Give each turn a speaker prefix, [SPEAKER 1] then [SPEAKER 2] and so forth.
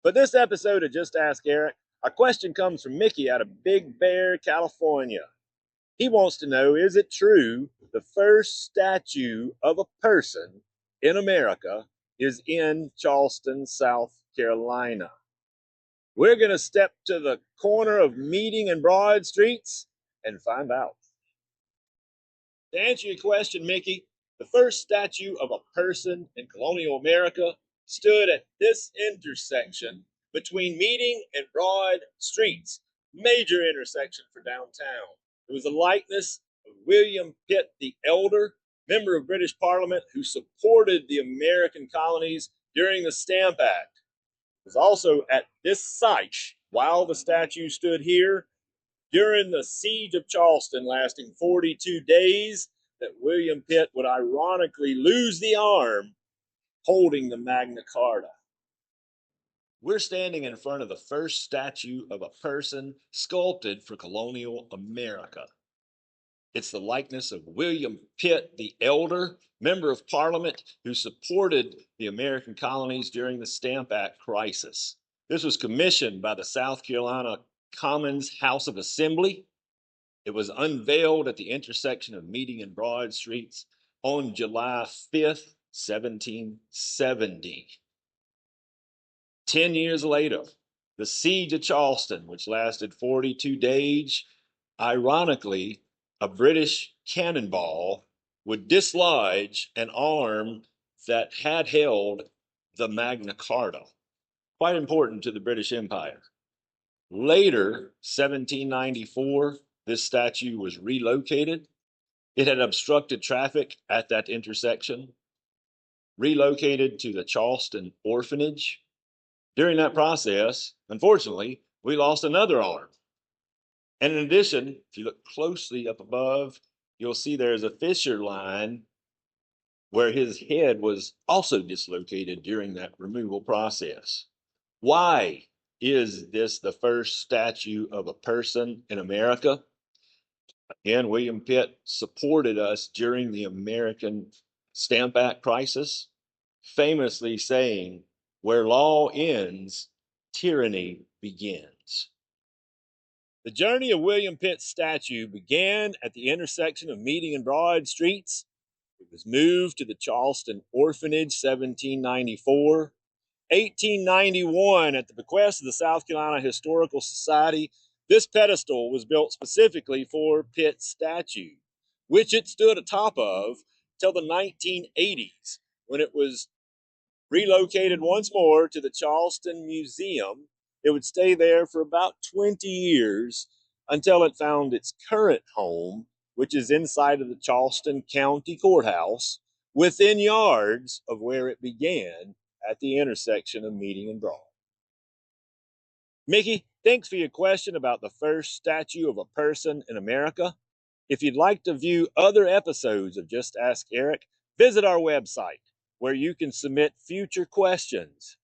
[SPEAKER 1] For this episode of Just Ask Eric, our question comes from Mickey out of Big Bear, California. He wants to know, is it true the first statue of a person in America is in Charleston, South Carolina? We're going to step to the corner of Meeting and Broad Streets and find out. To answer your question, Mickey, the first statue of a person in colonial America stood at this intersection between Meeting and Broad Streets, major intersection for downtown. It was a likeness of William Pitt the Elder, member of British Parliament who supported the American colonies during the Stamp Act. It was also at this site, while the statue stood here, during the siege of Charleston lasting 42 days, that William Pitt would ironically lose the arm holding the Magna Carta. We're standing in front of the first statue of a person sculpted for colonial America. It's the likeness of William Pitt the Elder, member of Parliament who supported the American colonies during the Stamp Act crisis. This was commissioned by the South Carolina Commons House of Assembly. It was unveiled at the intersection of Meeting and Broad Streets on July 5th, 1770. 10 years later, the siege of Charleston, which lasted 42 days, ironically, a British cannonball would dislodge an arm that had held the Magna Carta, quite important to the British Empire. Later, 1794, this statue was relocated. It had obstructed traffic at that intersection, relocated to the Charleston orphanage. During that process, unfortunately, we lost another arm. And in addition, if you look closely up above, you'll see there's a fissure line where his head was also dislocated during that removal process. Why is this the first statue of a person in America? Again, William Pitt supported us during the American Stamp Act crisis, famously saying, "Where law ends, tyranny begins." The journey of William Pitt's statue began at the intersection of Meeting and Broad Streets. It was moved to the Charleston Orphanage, 1794. 1891, at the bequest of the South Carolina Historical Society, this pedestal was built specifically for Pitt's statue, which it stood atop of till the 1980s, when it was relocated once more to the Charleston Museum. It would stay there for about 20 years until it found its current home, which is inside of the Charleston County Courthouse, within yards of where it began at the intersection of Meeting and Broad. Mickey, thanks for your question about the first statue of a person in America. If you'd like to view other episodes of Just Ask Eric, visit our website, where you can submit future questions.